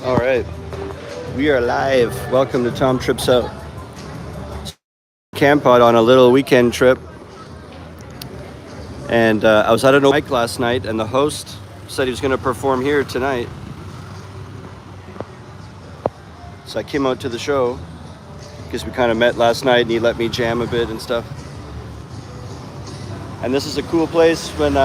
All right, we are live. Welcome to Tom Trips Out. Kampot on a little weekend trip, and I was at an open mic last night, and the host said he was going to perform here tonight. So I came out to the show because we kind of met last night, and he let me jam a bit and stuff. And this is a cool place when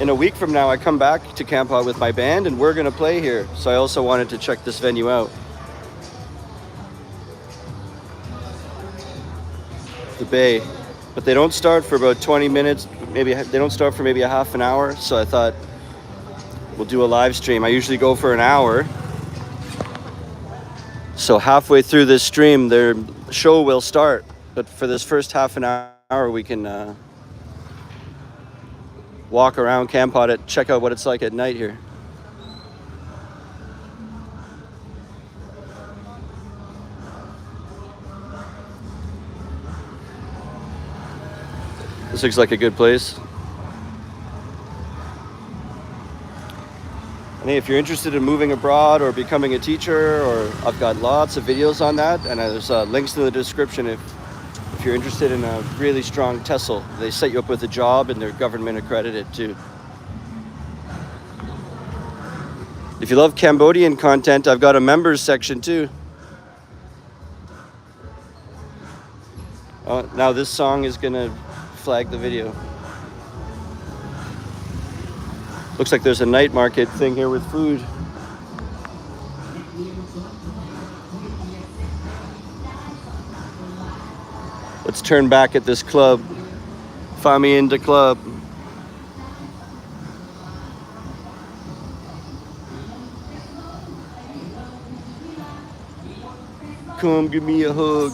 in a week from now I come back to Kampot with my band, and we're going to play here. So I also wanted to check this venue out. The Bay. But they don't start for about 20 minutes, maybe they don't start for maybe a half an hour, so I thought we'll do a live stream. I usually go for an hour. So halfway through this stream, their show will start, but for this first half an hour, we can walk around Kampot and check out what it's like at night here. This looks like a good place. And hey, if you're interested in moving abroad or becoming a teacher, or I've got lots of videos on that, and there's links in the description if you're interested in a really strong TESOL. They set you up with a job, and they're government accredited too. If you love Cambodian content, I've got a members section too. Now this song is gonna flag the video. Looks like there's a night market thing here with food. Let's turn back at this club. Find me into club. Come give me a hug.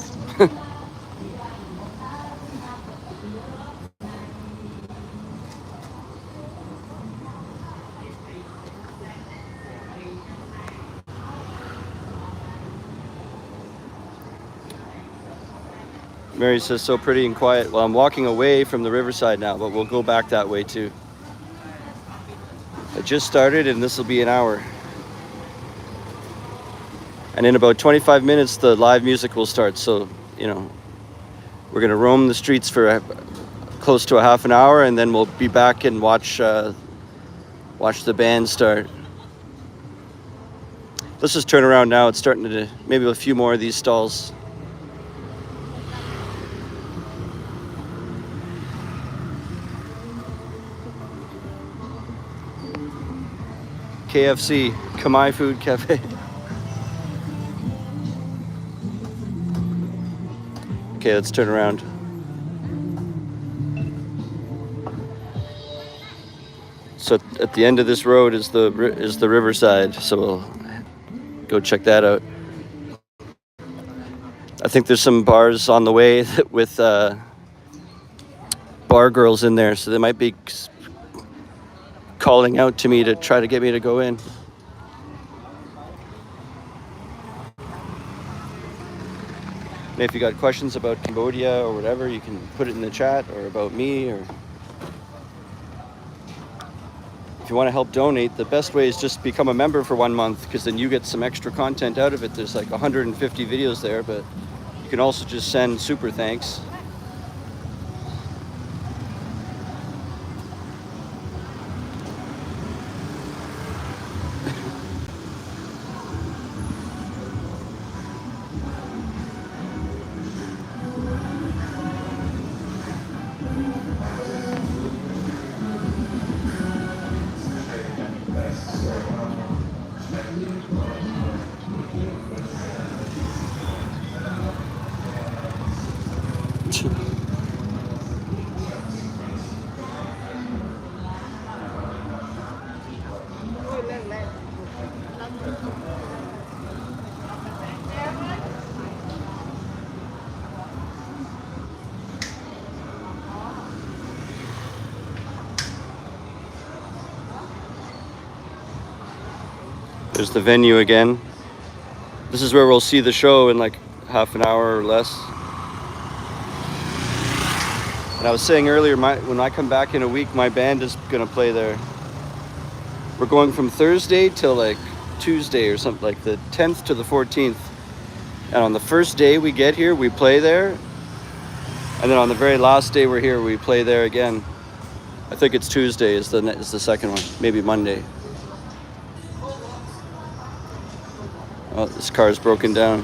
Mary says, so pretty and quiet. Well, I'm walking away from the riverside now, but we'll go back that way too. I just started, and this will be an hour. And in about 25 minutes, the live music will start. So, you know, we're going to roam the streets for close to a half an hour, and then we'll be back and watch the band start. Let's just turn around now. It's starting to, maybe a few more of these stalls. KFC, Khmer Food Cafe. Okay, let's turn around. So at the end of this road is the riverside, so we'll go check that out. I think there's some bars on the way with bar girls in there, so they might be calling out to me to try to get me to go in. And if you got questions about Cambodia or whatever, you can put it in the chat, or about me, or if you want to help donate, the best way is just become a member for 1 month, because then you get some extra content out of it. There's like 150 videos there, but you can also just send super thanks. There's the venue again. This is where we'll see the show in like half an hour or less. And I was saying earlier, when I come back in a week, my band is gonna play there. We're going from Thursday till like Tuesday or something, like the 10th to the 14th. And on the first day we get here, we play there. And then on the very last day we're here, we play there again. I think it's Tuesday is the second one, maybe Monday. Oh, this car's broken down.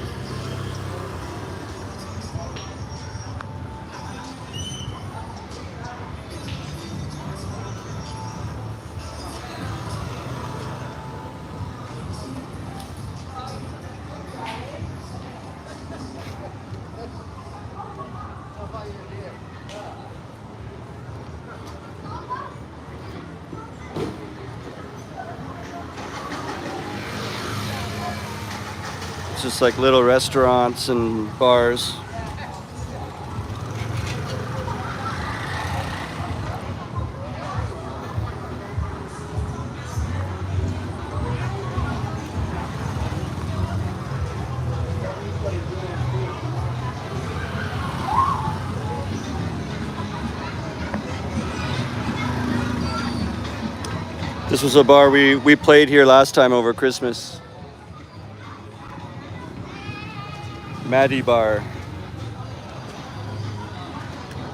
It's just like little restaurants and bars. This was a bar we played here last time over Christmas. Maddie Bar.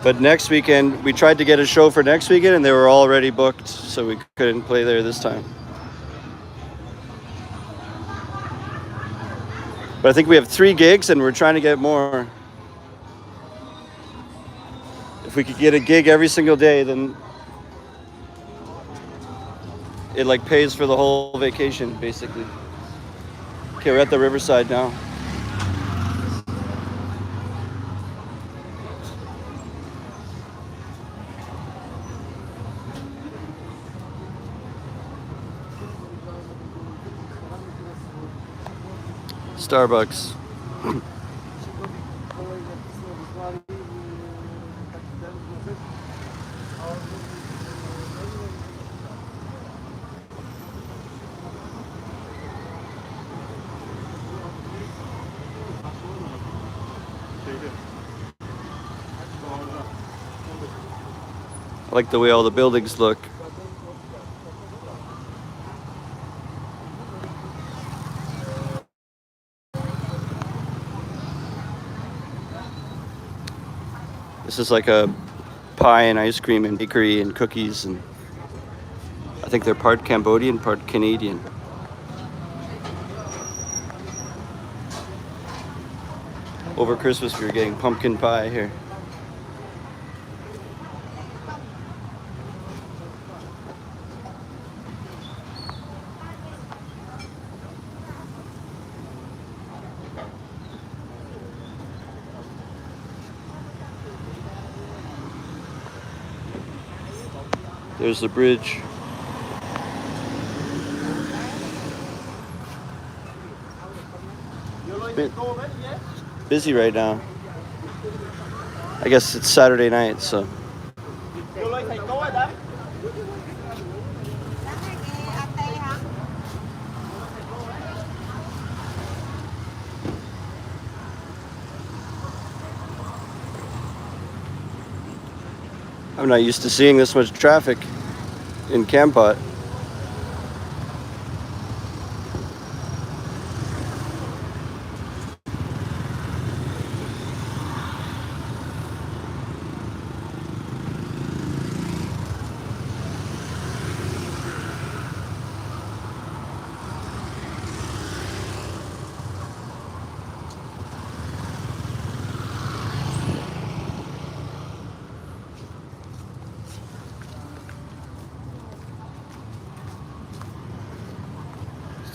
But next weekend, we tried to get a show for next weekend and they were already booked, so we couldn't play there this time. But I think we have 3 gigs and we're trying to get more. If we could get a gig every single day, then it like pays for the whole vacation, basically. Okay, we're at the Riverside now. Starbucks. I like the way all the buildings look. This is like a pie and ice cream and bakery and cookies, and I think they're part Cambodian, part Canadian. Over Christmas we were getting pumpkin pie here. There's the bridge. Busy right now. I guess it's Saturday night, so. I'm not used to seeing this much traffic in Kampot.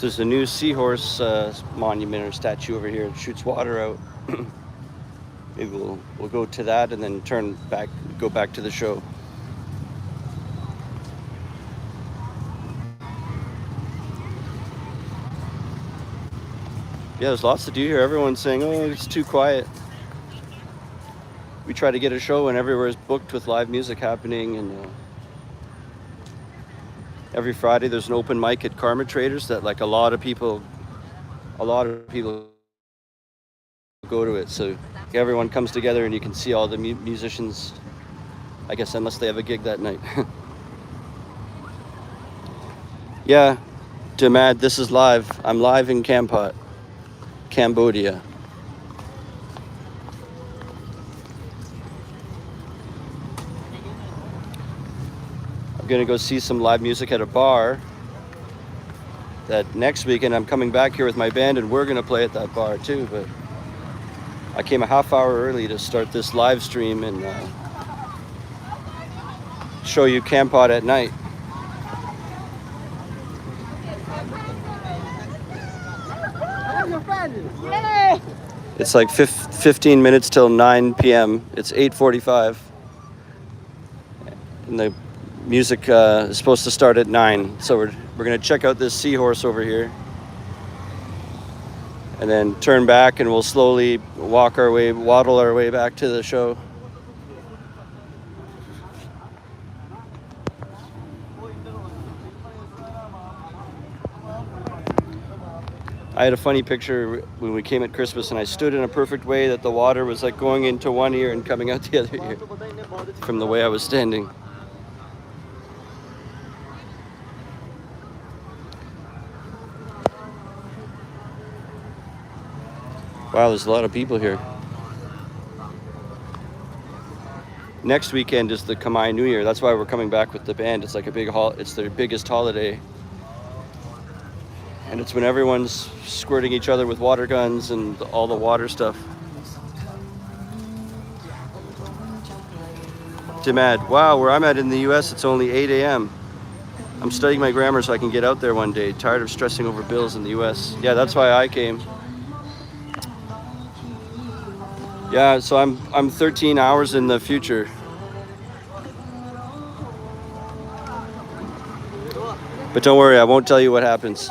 There's a new seahorse monument or statue over here. It shoots water out. Maybe we'll go to that and then go back to the show. Yeah, there's lots to do here. Everyone's saying, oh, it's too quiet. We try to get a show and everywhere is booked with live music happening, and every Friday there's an open mic at Karma Traders that like a lot of people go to it. So everyone comes together and you can see all the musicians, I guess, unless they have a gig that night. Yeah, Damad, this is live. I'm live in Kampot, Cambodia. I'm gonna go see some live music at a bar. That next weekend I'm coming back here with my band and we're gonna play at that bar too, but I came a half hour early to start this live stream and show you Kampot at night. It's like 15 minutes till 9 p.m. It's 8:45 and the music is supposed to start at 9. So we're gonna check out this seahorse over here and then turn back and we'll slowly waddle our way back to the show. I had a funny picture when we came at Christmas and I stood in a perfect way that the water was like going into one ear and coming out the other ear from the way I was standing. Wow, there's a lot of people here. Next weekend is the Khmer New Year. That's why we're coming back with the band. It's like it's their biggest holiday. And it's when everyone's squirting each other with water guns and all the water stuff. Damad, wow, where I'm at in the US, it's only 8 a.m. I'm studying my grammar so I can get out there one day. Tired of stressing over bills in the US. Yeah, that's why I came. Yeah, so I'm 13 hours in the future. But don't worry, I won't tell you what happens.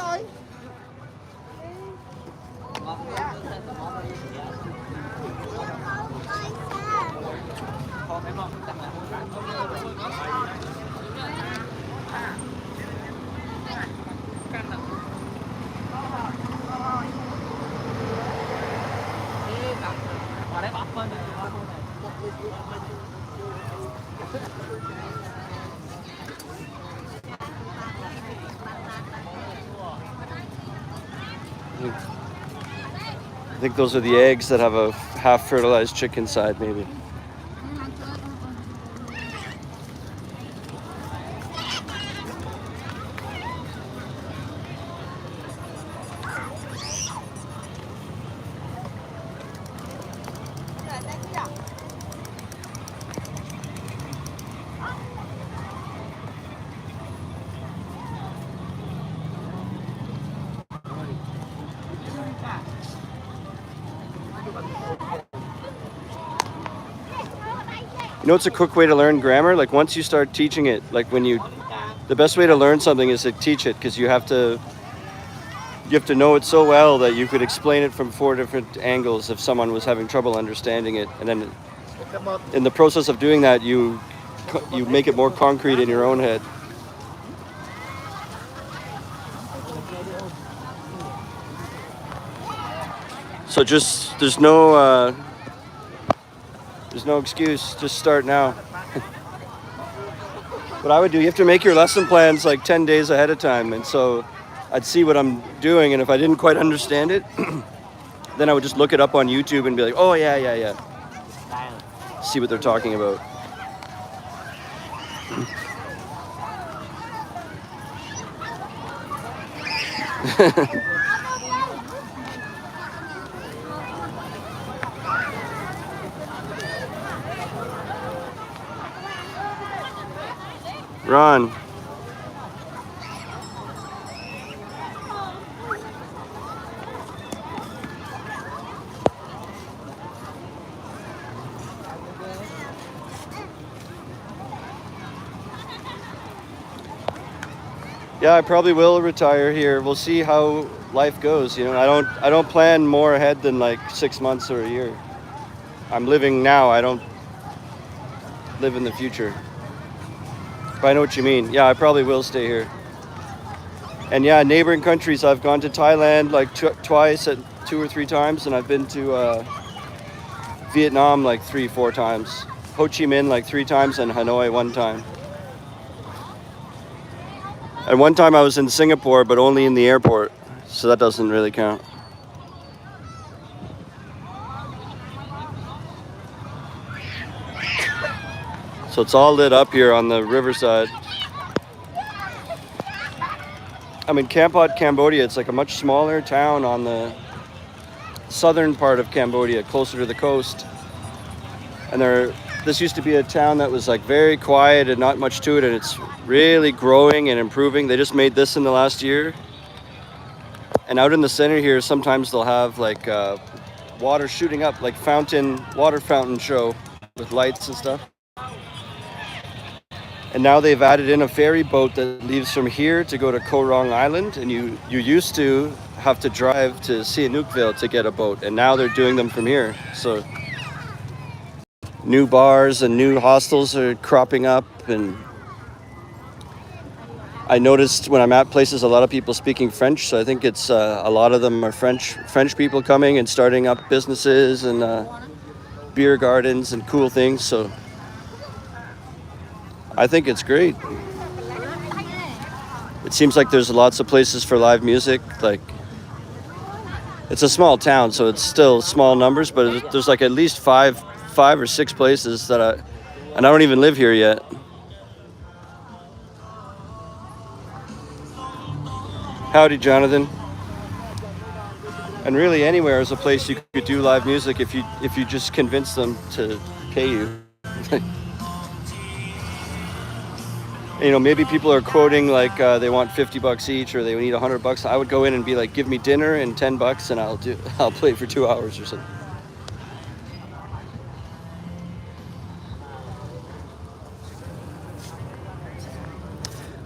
I think those are the eggs that have a half fertilized chick inside, maybe. You know, it's a quick way to learn grammar. Like once you start teaching it, like the best way to learn something is to teach it, because you have to know it so well that you could explain it from 4 different angles if someone was having trouble understanding it. And then in the process of doing that, you make it more concrete in your own head. So there's no excuse, just start now. What I would do, you have to make your lesson plans like 10 days ahead of time. And so I'd see what I'm doing, and if I didn't quite understand it, then I would just look it up on YouTube and be like, oh yeah. See what they're talking about. Ron. Yeah, I probably will retire here. We'll see how life goes. You know, I don't plan more ahead than like 6 months or a year. I'm living now. I don't live in the future. But I know what you mean. Yeah, I probably will stay here. And yeah, neighboring countries. I've gone to Thailand like twice, 2 or 3 times, and I've been to Vietnam like 3-4 times. Ho Chi Minh like 3 times, and Hanoi 1 time. And one time I was in Singapore, but only in the airport, so that doesn't really count. So it's all lit up here on the riverside. I'm in Kampot, Cambodia. It's like a much smaller town on the southern part of Cambodia, closer to the coast. And this used to be a town that was like very quiet and not much to it, and it's really growing and improving. They just made this in the last year. And out in the center here, sometimes they'll have like water shooting up, like water fountain show with lights and stuff. And now they've added in a ferry boat that leaves from here to go to Koh Rong Island. And you used to have to drive to Sihanoukville to get a boat. And now they're doing them from here. So new bars and new hostels are cropping up. And I noticed when I'm at places, a lot of people speaking French. So I think it's a lot of them are French people coming and starting up businesses and beer gardens and cool things. So I think it's great. It seems like there's lots of places for live music. Like, it's a small town, so it's still small numbers, but there's like at least five or six places and I don't even live here yet. Howdy, Jonathan. And really anywhere is a place you could do live music if you just convince them to pay you. You know, maybe people are quoting like they want $50 each or they need $100. I would go in and be like, give me dinner and $10 and I'll play for 2 hours or something.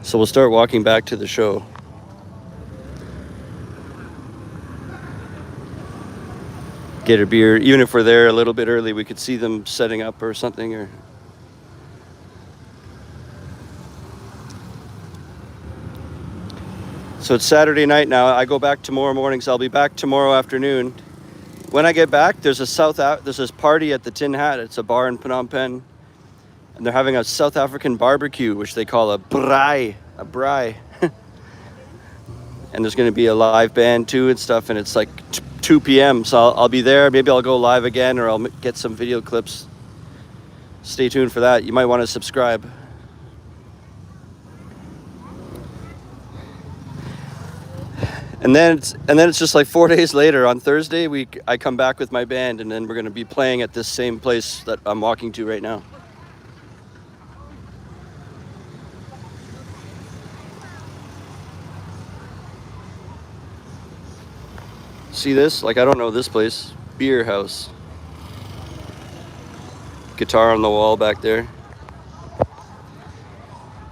So we'll start walking back to the show. Get a beer. Even if we're there a little bit early, we could see them setting up or something. Or so it's Saturday night now. I go back tomorrow morning, so I'll be back tomorrow afternoon. When I get back, there's this party at the Tin Hat. It's a bar in Phnom Penh, and they're having a South African barbecue, which they call a braai. And there's going to be a live band too and stuff, and it's like 2 p.m. So I'll be there. Maybe I'll go live again, or I'll get some video clips. Stay tuned for that. You might want to subscribe. And then it's just like 4 days later. On Thursday, I come back with my band, and then we're going to be playing at this same place that I'm walking to right now. See this? Like, I don't know this place. Beer house. Guitar on the wall back there.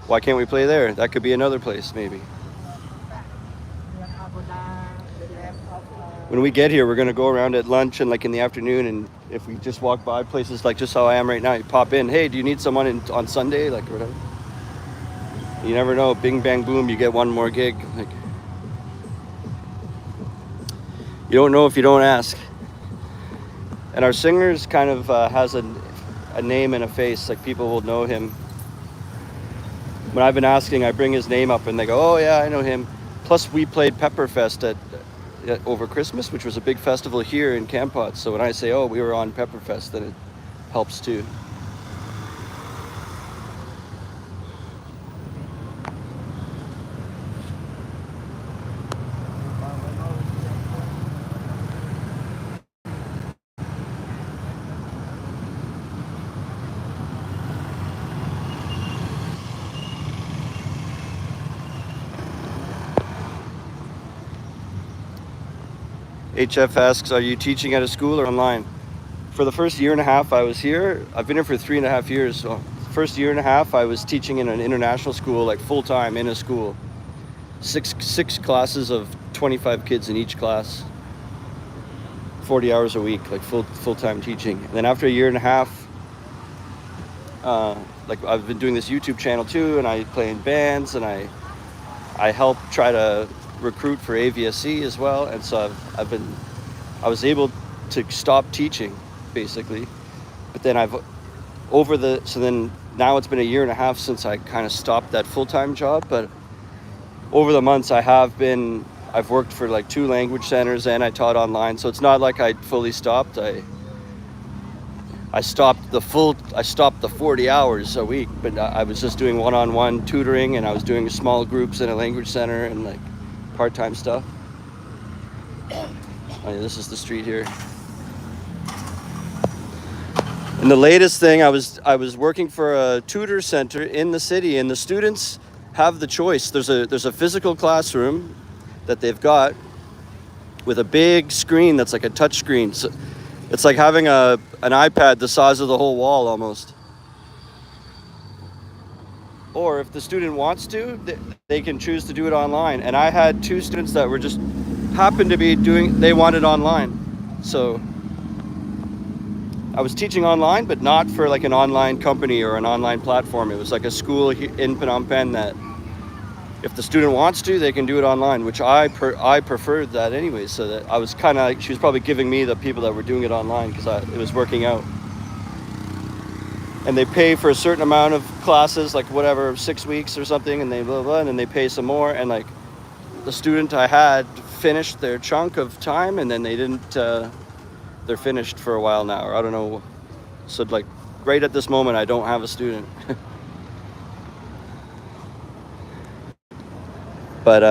Why can't we play there? That could be another place, maybe. When we get here, we're going to go around at lunch and like in the afternoon, and if we just walk by places like just how I am right now, you pop in, hey, do you need someone on Sunday? Like, or whatever. You never know. Bing, bang, boom, you get one more gig. Like, you don't know if you don't ask. And our singer's kind of has a name and a face. Like, people will know him. When I've been asking, I bring his name up and they go, oh yeah, I know him. Plus we played Pepperfest over Christmas, which was a big festival here in Kampot. So when I say, oh, we were on Pepperfest, then it helps too. HF asks, are you teaching at a school or online? For the first year and a half I was here, I've been here for 3.5 years. So first year and a half I was teaching in an international school, like full-time in a school. Six classes of 25 kids in each class. 40 hours a week, like full-time teaching. And then after a year and a half, like I've been doing this YouTube channel too, and I play in bands, and I help try to recruit for AVSE as well. And so I was able to stop teaching basically, but then so then now it's been a year and a half since I kind of stopped that full-time job. But over the months I've worked for like 2 language centers and I taught online. So it's not like I fully stopped. I stopped the 40 hours a week, but I was just doing one-on-one tutoring, and I was doing small groups in a language center and like part-time stuff. Oh, yeah, this is the street here. And the latest thing, I was working for a tutor center in the city, and the students have the choice. There's a physical classroom that they've got with a big screen that's like a touch screen. So it's like having an iPad the size of the whole wall almost. Or if the student wants to, they can choose to do it online. And I had 2 students that were just happened to be they wanted online. So I was teaching online, but not for like an online company or an online platform. It was like a school in Phnom Penh that if the student wants to, they can do it online, which I preferred that anyway. So that I was kind of like, she was probably giving me the people that were doing it online because it was working out. And they pay for a certain amount of classes, like whatever, 6 weeks or something, and they blah, blah, and then they pay some more. And like the student I had finished their chunk of time, and then they didn't, they're finished for a while now, or I don't know. So like right at this moment, I don't have a student. But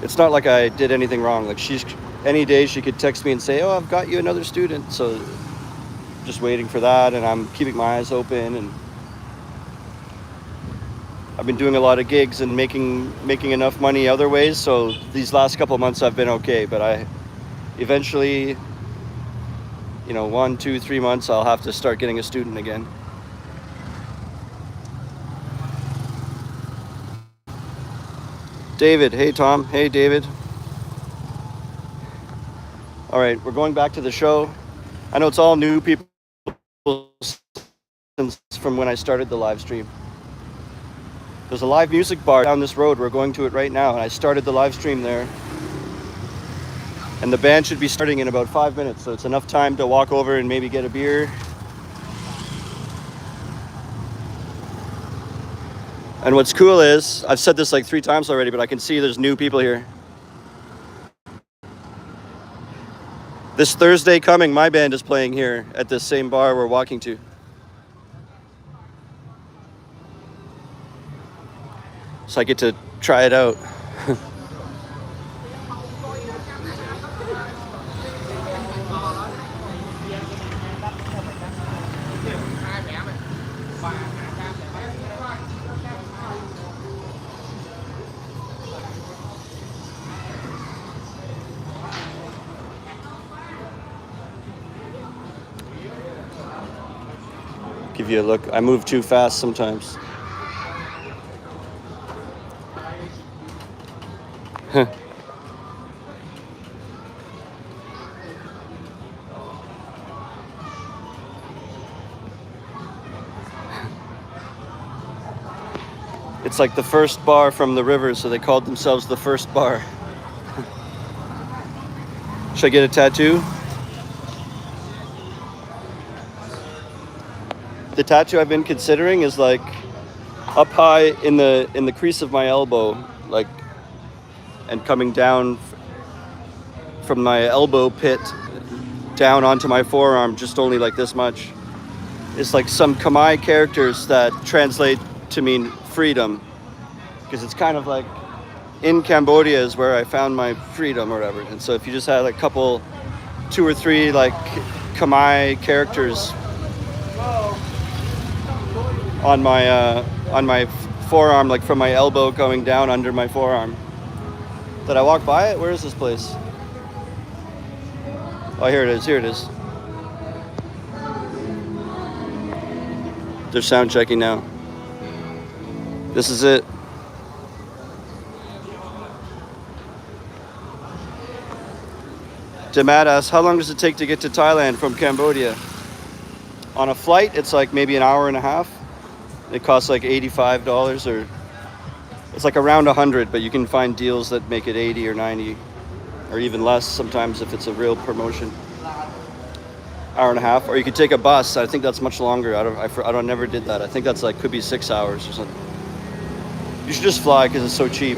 it's not like I did anything wrong. Like any day she could text me and say, "Oh, I've got you another student." So just waiting for that, and I'm keeping my eyes open. And I've been doing a lot of gigs and making enough money other ways. So these last couple of months I've been okay. But I eventually, 1, 2, 3 months, I'll have to start getting a student again. David, hey Tom, hey David. All right, we're going back to the show. I know it's all new people since from when I started the live stream. There's a live music bar down this road. We're going to it right now, and I started the live stream there. And the band should be starting in about 5 minutes, so it's enough time to walk over and maybe get a beer. And what's cool is, I've said this like 3 times already, but I can see there's new people here. This Thursday coming, my band is playing here at this same bar we're walking to. So I get to try it out. Give you a look. I move too fast sometimes. It's like the first bar from the river, so they called themselves the first bar. Should I get a tattoo? The tattoo I've been considering is like up high in the crease of my elbow, like, and coming down from my elbow pit down onto my forearm, just only like this much. It's like some Khmer characters that translate to mean freedom, because it's kind of like in Cambodia is where I found my freedom or whatever. And so if you just had a couple, 2 or 3 like Khmer characters on my forearm, like from my elbow going down under my forearm. Did I walk by it? Where is this place? Oh, here it is. Here it is. They're sound checking now. This is it. Damad asks, how long does it take to get to Thailand from Cambodia? On a flight, it's like maybe an hour and a half. It costs like $85, or it's like around 100, but you can find deals that make it 80 or 90, or even less sometimes if it's a real promotion. hour and a half, or you could take a bus. I think that's much longer. I don't never did that. I think that's like could be 6 hours or something. You should just fly because it's so cheap.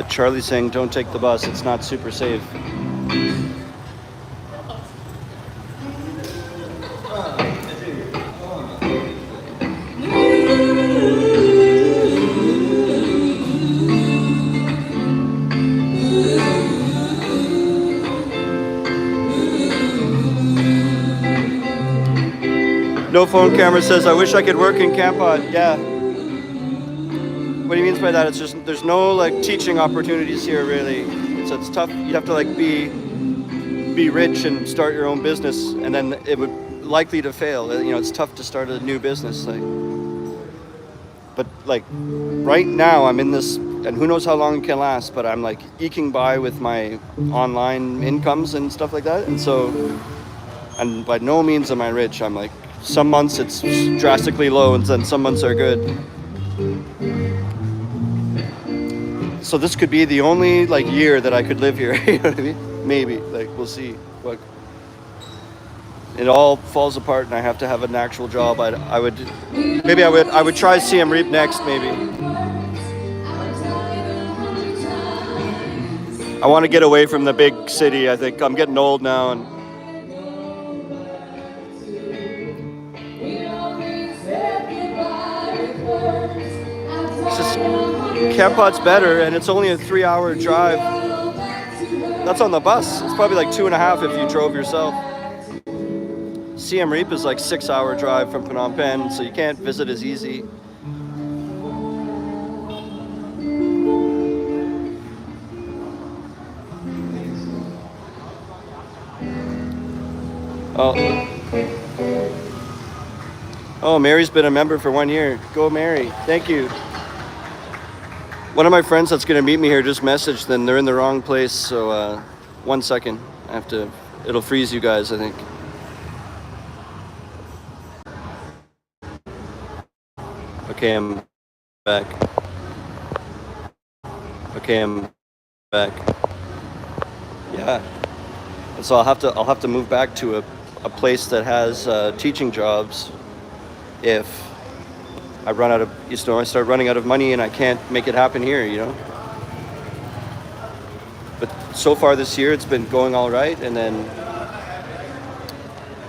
Charlie's saying don't take the bus, it's not super safe. No phone camera says, I wish I could work in Kampot. Yeah. What he means by that, it's just there's no like teaching opportunities here really. So it's tough. You'd have to like be rich and start your own business, and then it would likely to fail. You know, it's tough to start a new business. But like right now, I'm in this, and who knows how long it can last. But I'm like eking by with my online incomes and stuff like that, and so, and by no means am I rich. I'm like some months it's drastically low, and then some months are good. So this could be the only like year that I could live here. You know what I mean? Maybe, like we'll see. But it all falls apart, and I have to have an actual job. I would try CM Reap next. Maybe I want to get away from the big city. I think I'm getting old now, and it's just Kampot's better, and it's only a 3-hour drive. That's on the bus. It's probably like 2.5 if you drove yourself. CM Reap is like 6-hour drive from Phnom Penh, so you can't visit as easy. Oh, Mary's been a member for 1 year. Go Mary. Thank you. One of my friends that's going to meet me here just messaged, then they're in the wrong place. So 1 second. It'll freeze you guys, I think. Okay, I'm back. Okay, I'm back. Yeah. And so I'll have to move back to a place that has teaching jobs if I run out of, I start running out of money and I can't make it happen here, you know. But so far this year, it's been going all right, and then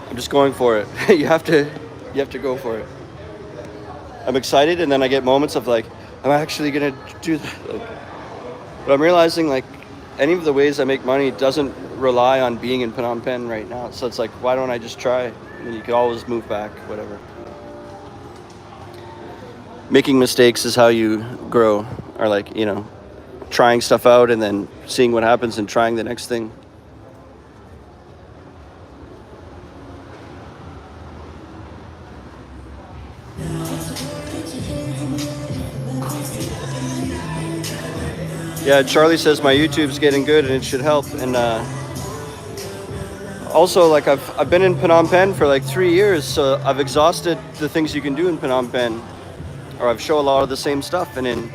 I'm just going for it. You have to go for it. I'm excited, and then I get moments of like, I'm actually gonna do that. But I'm realizing like any of the ways I make money doesn't rely on being in Phnom Penh right now. So it's like, why don't I just try? And you can always move back, whatever. Making mistakes is how you grow, or like, you know, trying stuff out and then seeing what happens and trying the next thing. Yeah, Charlie says my YouTube's getting good and it should help. And also, like I've been in Phnom Penh for like 3 years, so I've exhausted the things you can do in Phnom Penh, or I've shown a lot of the same stuff. And in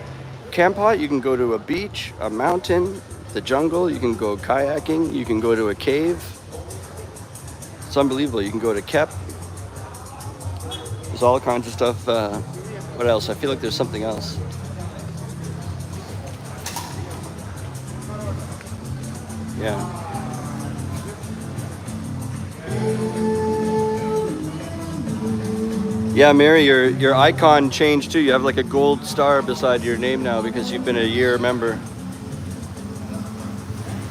Kampot, you can go to a beach, a mountain, the jungle. You can go kayaking. You can go to a cave. It's unbelievable. You can go to Kep. There's all kinds of stuff. What else? I feel like there's something else. Yeah. Yeah, Mary, your icon changed too. You have like a gold star beside your name now because you've been a year member.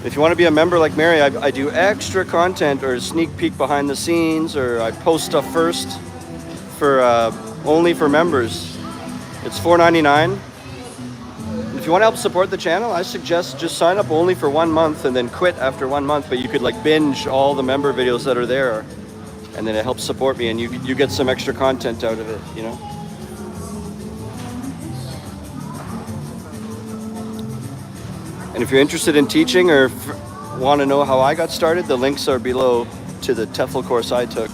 If you want to be a member like Mary, I do extra content or sneak peek behind the scenes, or I post stuff first for only for members. It's $4.99. If you want to help support the channel, I suggest just sign up only for 1 month and then quit after 1 month. But you could like binge all the member videos that are there, and then it helps support me, and you get some extra content out of it, you know. And if you're interested in teaching or want to know how I got started, the links are below to the TEFL course I took.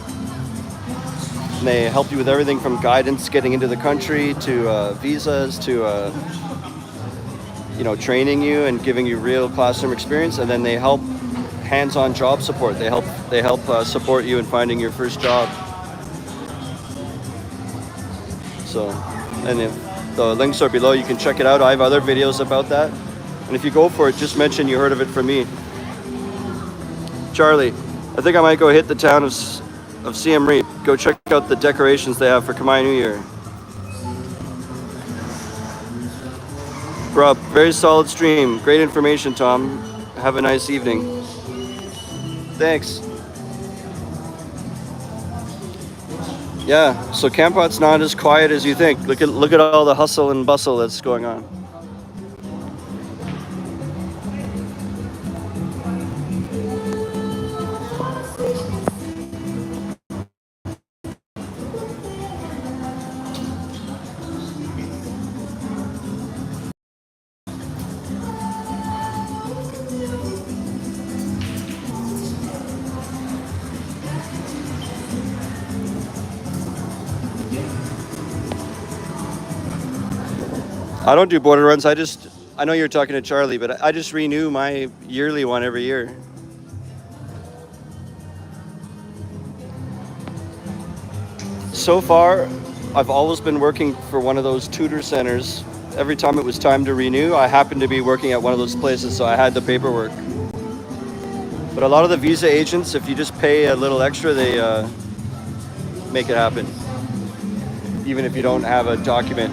And they help you with everything from guidance getting into the country to visas to you know, training you and giving you real classroom experience. And then they help hands-on job support. They help support you in finding your first job. So, and if the links are below, you can check it out. I have other videos about that. And if you go for it, just mention you heard of it from me. Charlie, I think I might go hit the town of Siem Reap. Go check out the decorations they have for Khmer New Year. Rob, very solid stream. Great information, Tom. Have a nice evening. Thanks. Yeah, so Kampot's not as quiet as you think. Look at all the hustle and bustle that's going on. I don't do border runs. I know you're talking to Charlie, but I just renew my yearly one every year. So far, I've always been working for one of those tutor centers. Every time it was time to renew, I happened to be working at one of those places, so I had the paperwork. But a lot of the visa agents, if you just pay a little extra, they make it happen, even if you don't have a document.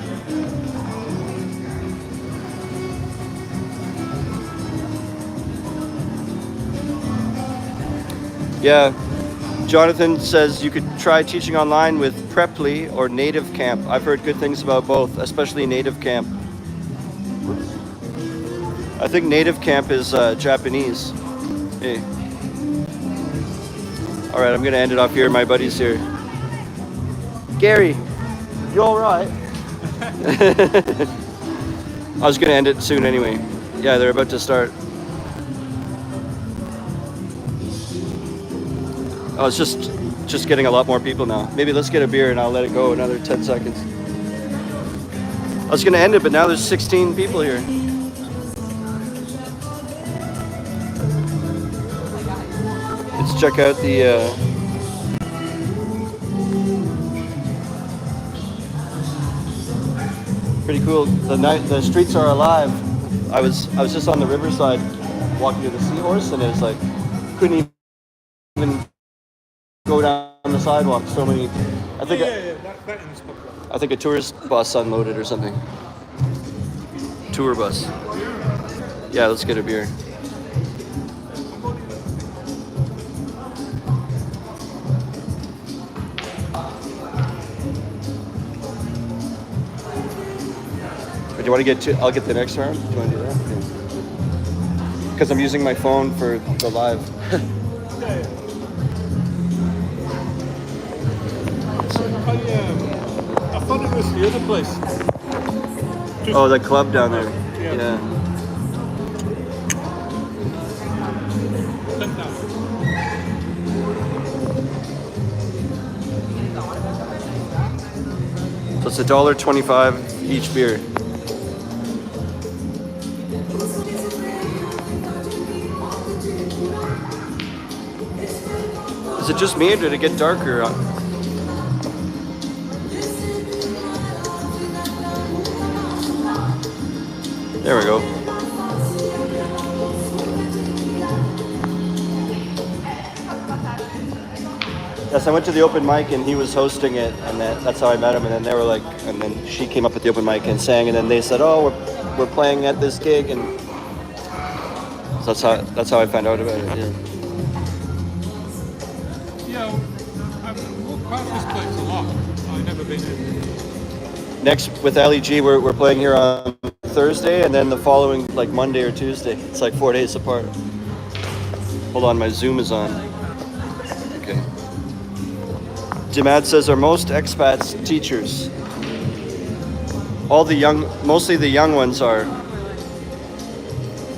Yeah, Jonathan says you could try teaching online with Preply or Native Camp. I've heard good things about both, especially Native Camp. I think Native Camp is Japanese. Hey. All right, I'm gonna end it off here. My buddy's here. Gary, you all right? I was gonna end it soon anyway. Yeah, they're about to start. Oh, it's just getting a lot more people now. Maybe let's get a beer and I'll let it go another 10 seconds. I was gonna end it, but now there's 16 people here. Let's check out the pretty cool. The streets are alive. I was just on the riverside walking to the seahorse, and it's like couldn't even go down the sidewalk. So many. I think a tourist bus unloaded or something. Tour bus. Yeah, let's get a beer. Do you want to get to? I'll get the next round. Do you want to do that? Because I'm using my phone for the live. I thought it was the other place. Oh, the club down there. Yeah. So it's $1.25 each beer. Is it just me or did it get darker? There we go. Yes, I went to the open mic and he was hosting it, and that's how I met him. And then they were like, and then she came up at the open mic and sang, and then they said, "Oh, we're playing at this gig," and so that's how I found out about it. Yeah, I've walked past this place a lot. I've never been here. Next with LEG, we're playing here on Thursday, and then the following like Monday or Tuesday. It's like 4 days apart. Hold on, my Zoom is on. Okay. Dimad says, are most expats teachers? All the young, mostly the young ones are.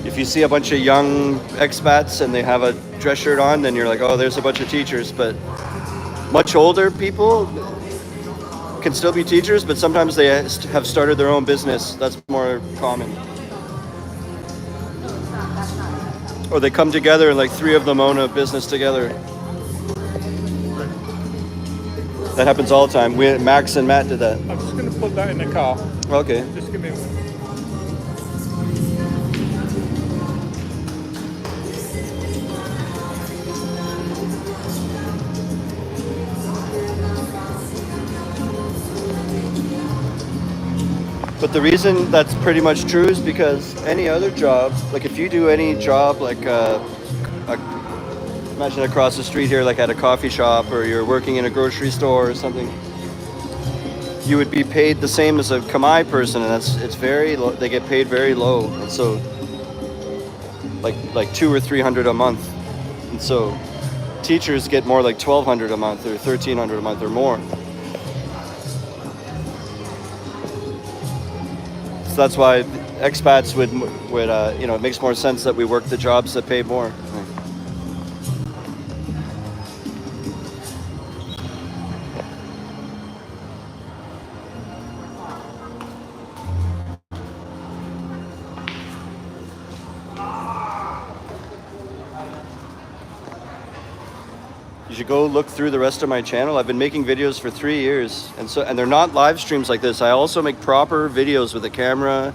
If you see a bunch of young expats and they have a dress shirt on, then you're like, oh, there's a bunch of teachers. But much older people can still be teachers, but sometimes they have started their own business. That's more common. Or they come together and like 3 of them own a business together. That happens all the time. Max and Matt did that. I'm just going to put that in the car. Okay. Just give me a minute. But the reason that's pretty much true is because any other job, like if you do any job, like imagine across the street here, like at a coffee shop, or you're working in a grocery store or something, you would be paid the same as a Khmer person, and it's very low. They get paid very low, and so like 200 or 300 a month, and so teachers get more like 1,200 a month or 1,300 a month or more. So that's why expats would you know, it makes more sense that we work the jobs that pay more. You should go look through the rest of my channel. I've been making videos for 3 years, and they're not live streams like this. I also make proper videos with a camera,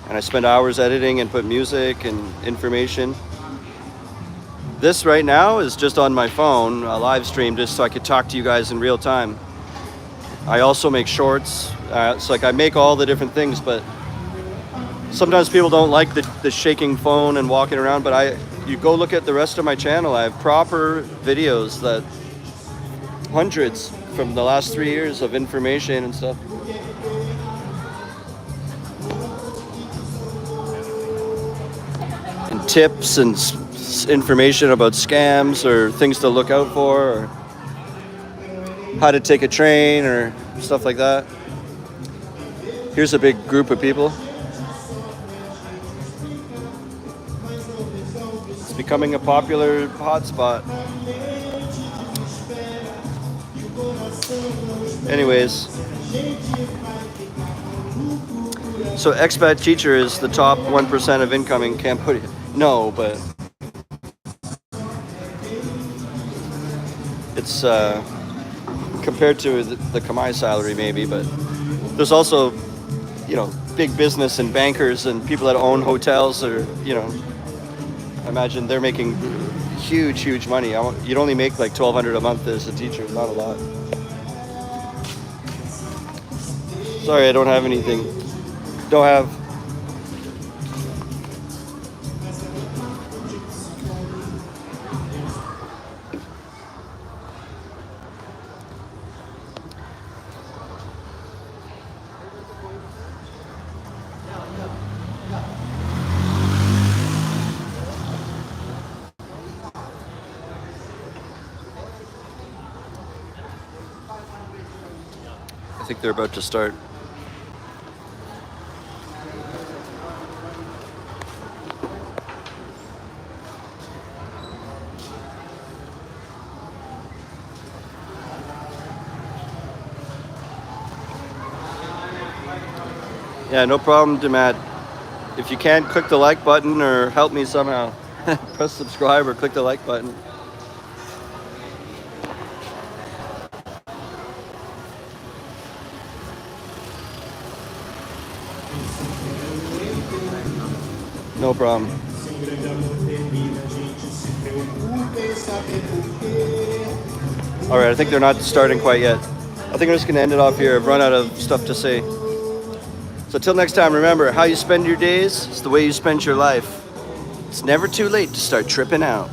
and I spend hours editing and put music and information. This right now is just on my phone, a live stream, just so I could talk to you guys in real time. I also make shorts. It's like I make all the different things, but sometimes people don't like the shaking phone and walking around, but you go look at the rest of my channel. I have proper videos, that hundreds from the last 3 years of information and stuff. And tips and information about scams or things to look out for, or how to take a train or stuff like that. Here's a big group of people. Becoming a popular hotspot. Anyways, so expat teacher is the top 1% of income in Cambodia. No, but it's compared to the Khmer salary maybe, but there's also, you know, big business and bankers and people that own hotels, or, you know, I imagine they're making huge money. You'd only make like 1,200 a month as a teacher, not a lot. Sorry, I don't have anything. Don't have. I think they're about to start. Yeah, no problem, Dimad. If you can, click the like button or help me somehow. Press subscribe or click the like button. No problem. All right, I think they're not starting quite yet. I think I'm just going to end it off here. I've run out of stuff to say. So till next time, remember, how you spend your days is the way you spend your life. It's never too late to start tripping out.